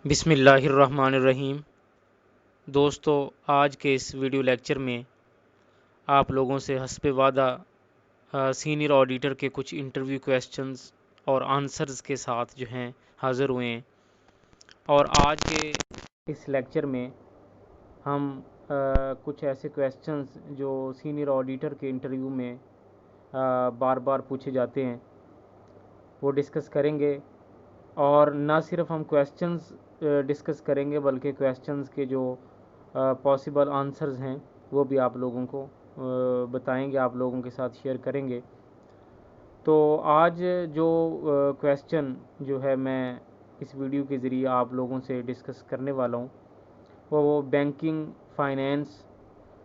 بسم اللہ الرحمن الرحیم۔ دوستو، آج کے اس ویڈیو لیکچر میں آپ لوگوں سے حسب وعدہ سینئر آڈیٹر کے کچھ انٹرویو کویسچنز اور آنسرز کے ساتھ جو ہیں حاضر ہوئے ہیں، اور آج کے اس لیکچر میں ہم کچھ ایسے کویسچنز جو سینئر آڈیٹر کے انٹرویو میں بار بار پوچھے جاتے ہیں وہ ڈسکس کریں گے، اور نہ صرف ہم کویسچنز ڈسکس کریں گے بلکہ کویسچنز کے جو پاسبل آنسرز ہیں وہ بھی آپ لوگوں کو بتائیں گے، آپ لوگوں کے ساتھ شیئر کریں گے۔ تو آج جو کویسچن جو ہے میں اس ویڈیو کے ذریعے آپ لوگوں سے ڈسکس کرنے والا ہوں وہ بینکنگ، فائنینس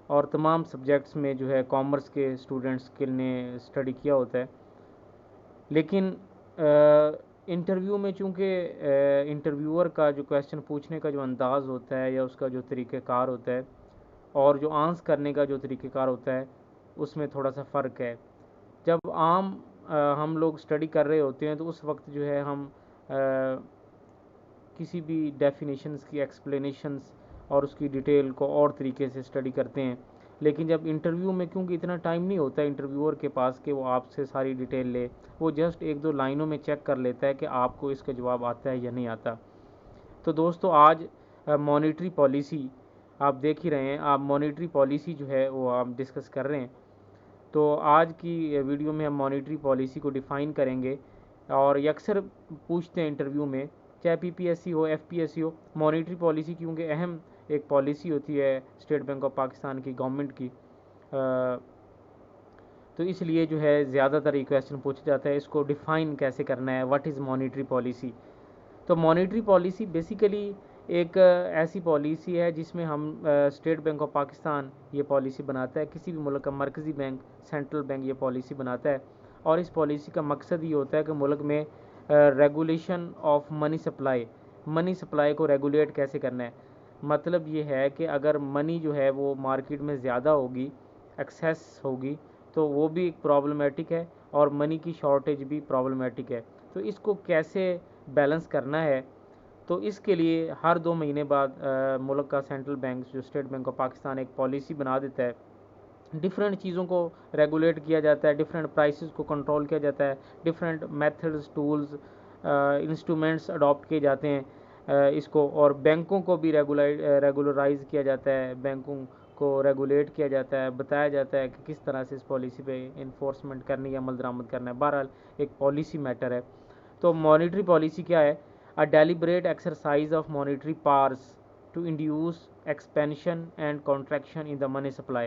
اور تمام سبجیکٹس میں جو ہے کامرس کے اسٹوڈنٹس کے نے اسٹڈی کیا ہوتا ہے، لیکن انٹرویو میں چونکہ انٹرویور کا جو کویسچن پوچھنے کا جو انداز ہوتا ہے یا اس کا جو طریقہ کار ہوتا ہے اور جو آنس کرنے کا جو طریقہ کار ہوتا ہے اس میں تھوڑا سا فرق ہے۔ جب عام ہم لوگ اسٹڈی کر رہے ہوتے ہیں تو اس وقت جو ہے ہم کسی بھی ڈیفینیشنز کی ایکسپلینیشنز اور اس کی ڈیٹیل کو اور طریقے سے اسٹڈی کرتے ہیں، لیکن جب انٹرویو میں کیونکہ اتنا ٹائم نہیں ہوتا ہے انٹرویور کے پاس کہ وہ آپ سے ساری ڈیٹیل لے، وہ جسٹ ایک دو لائنوں میں چیک کر لیتا ہے کہ آپ کو اس کا جواب آتا ہے یا نہیں آتا۔ تو دوستو، آج مانیٹری پالیسی آپ دیکھ ہی رہے ہیں، آپ مانیٹری پالیسی جو ہے وہ آپ ڈسکس کر رہے ہیں۔ تو آج کی ویڈیو میں ہم مانیٹری پالیسی کو ڈیفائن کریں گے، اور اکثر پوچھتے ہیں انٹرویو میں، چاہے پی پی ایس سی ہو، ایف پی ایس سی ہو، مانیٹری پالیسی کیونکہ اہم ایک پالیسی ہوتی ہے اسٹیٹ بینک آف پاکستان کی گورنمنٹ کی، تو اس لیے جو ہے زیادہ تر یہ کویسچن پوچھا جاتا ہے اس کو ڈیفائن کیسے کرنا ہے، واٹ از مانیٹری پالیسی۔ تو مانیٹری پالیسی بیسیکلی ایک ایسی پالیسی ہے جس میں ہم اسٹیٹ بینک آف پاکستان یہ پالیسی بناتا ہے، کسی بھی ملک کا مرکزی بینک، سینٹرل بینک یہ پالیسی بناتا ہے، اور اس پالیسی کا مقصد یہ ہوتا ہے کہ ملک میں ریگولیشن آف منی سپلائی کو ریگولیٹ کیسے کرنا ہے۔ مطلب یہ ہے کہ اگر منی جو ہے وہ مارکیٹ میں زیادہ ہوگی، ایکسیس ہوگی، تو وہ بھی ایک پرابلمیٹک ہے، اور منی کی شارٹیج بھی پرابلمیٹک ہے۔ تو اس کو کیسے بیلنس کرنا ہے، تو اس کے لیے ہر 2 مہینے بعد ملک کا سینٹرل بینک جو اسٹیٹ بینک آف پاکستان ایک پالیسی بنا دیتا ہے، ڈفرینٹ چیزوں کو ریگولیٹ کیا جاتا ہے، ڈفرینٹ پرائسز کو کنٹرول کیا جاتا ہے، different methods, tools, instruments adapt کیے جاتے ہیں اس کو، اور بینکوں کو بھی ریگولرائز کیا جاتا ہے، بینکوں کو ریگولیٹ کیا جاتا ہے، بتایا جاتا ہے کہ کس طرح سے اس پالیسی پہ انفورسمنٹ کرنی ہے، عمل درآمد کرنا ہے۔ بہرحال ایک پالیسی میٹر ہے۔ تو مانیٹری پالیسی کیا ہے؟ A deliberate exercise of monetary powers to induce expansion and contraction in the money supply۔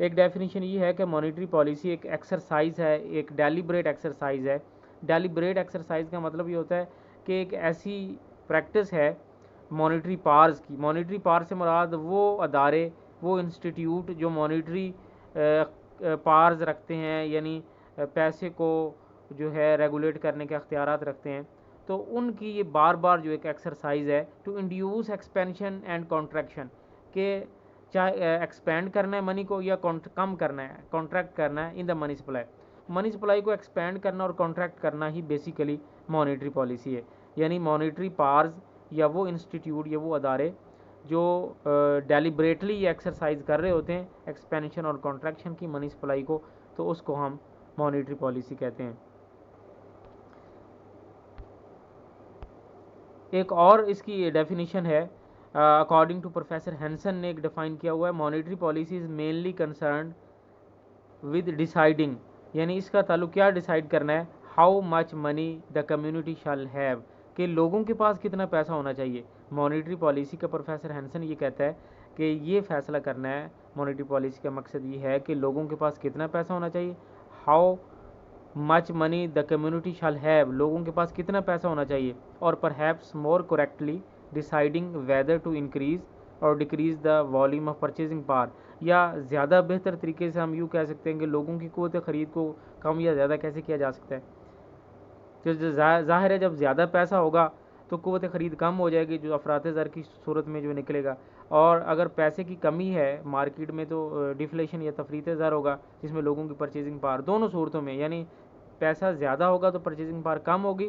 ایک ڈیفینیشن یہ ہے کہ مانیٹری پالیسی ایک ایکسرسائز ہے، ایک ڈیلیبریٹ ایکسرسائز ہے۔ ڈیلیبریٹ ایکسرسائز کا مطلب یہ ہوتا ہے کہ ایک ایسی پریکٹس ہے مانیٹری پاورز کی۔ مانیٹری پاور سے مراد وہ ادارے، وہ انسٹیٹیوٹ جو مانیٹری پاورز رکھتے ہیں، یعنی پیسے کو جو ہے ریگولیٹ کرنے کے اختیارات رکھتے ہیں، تو ان کی یہ بار بار جو ایک ایکسرسائز ہے to induce expansion and contraction, کہ چاہے ایکسپینڈ کرنا ہے منی کو یا کم کرنا ہے، کانٹریکٹ کرنا ہے ان دا منی سپلائی۔ منی سپلائی کو ایکسپینڈ کرنا اور کانٹریکٹ کرنا ہی بیسیکلی مانیٹری پالیسی ہے، یعنی مانیٹری پاورز یا وہ انسٹیٹیوٹ یا وہ ادارے جو ڈیلیبریٹلی یہ ایکسرسائز کر رہے ہوتے ہیں ایکسپینشن اور کانٹریکشن کی منی سپلائی کو، تو اس کو ہم مانیٹری پالیسی کہتے ہیں۔ ایک اور اس کی ڈیفینیشن ہے، اکارڈنگ ٹو پروفیسر ہینسن نے ایک ڈیفائن کیا ہوا ہے، monetary policy is mainly concerned with deciding, یعنی اس کا تعلق کیا ڈیسائیڈ کرنا ہے، how much money the community shall have, کہ لوگوں کے پاس کتنا پیسہ ہونا چاہیے۔ مانیٹری پالیسی کا پروفیسر ہینسن یہ کہتا ہے کہ یہ فیصلہ کرنا ہے، مانیٹری پالیسی کا مقصد یہ ہے کہ لوگوں کے پاس کتنا پیسہ ہونا چاہیے، how much money the community shall have, لوگوں کے پاس کتنا پیسہ ہونا چاہیے، اور perhaps more correctly deciding whether to increase or decrease the volume of purchasing power, یا زیادہ بہتر طریقے سے ہم یوں کہہ سکتے ہیں کہ لوگوں کی قوت خرید کو کم یا زیادہ کیسے کیا جا سکتا ہے۔ تو ظاہر ہے جب زیادہ پیسہ ہوگا تو قوت خرید کم ہو جائے گی، جو افراط زر کی صورت میں جو نکلے گا، اور اگر پیسے کی کمی ہے مارکیٹ میں تو ڈیفلیشن یا تفریط زر ہوگا، جس میں لوگوں کی پرچیزنگ پاور، دونوں صورتوں میں یعنی پیسہ زیادہ ہوگا تو پرچیزنگ پاور کم ہوگی،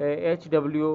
HW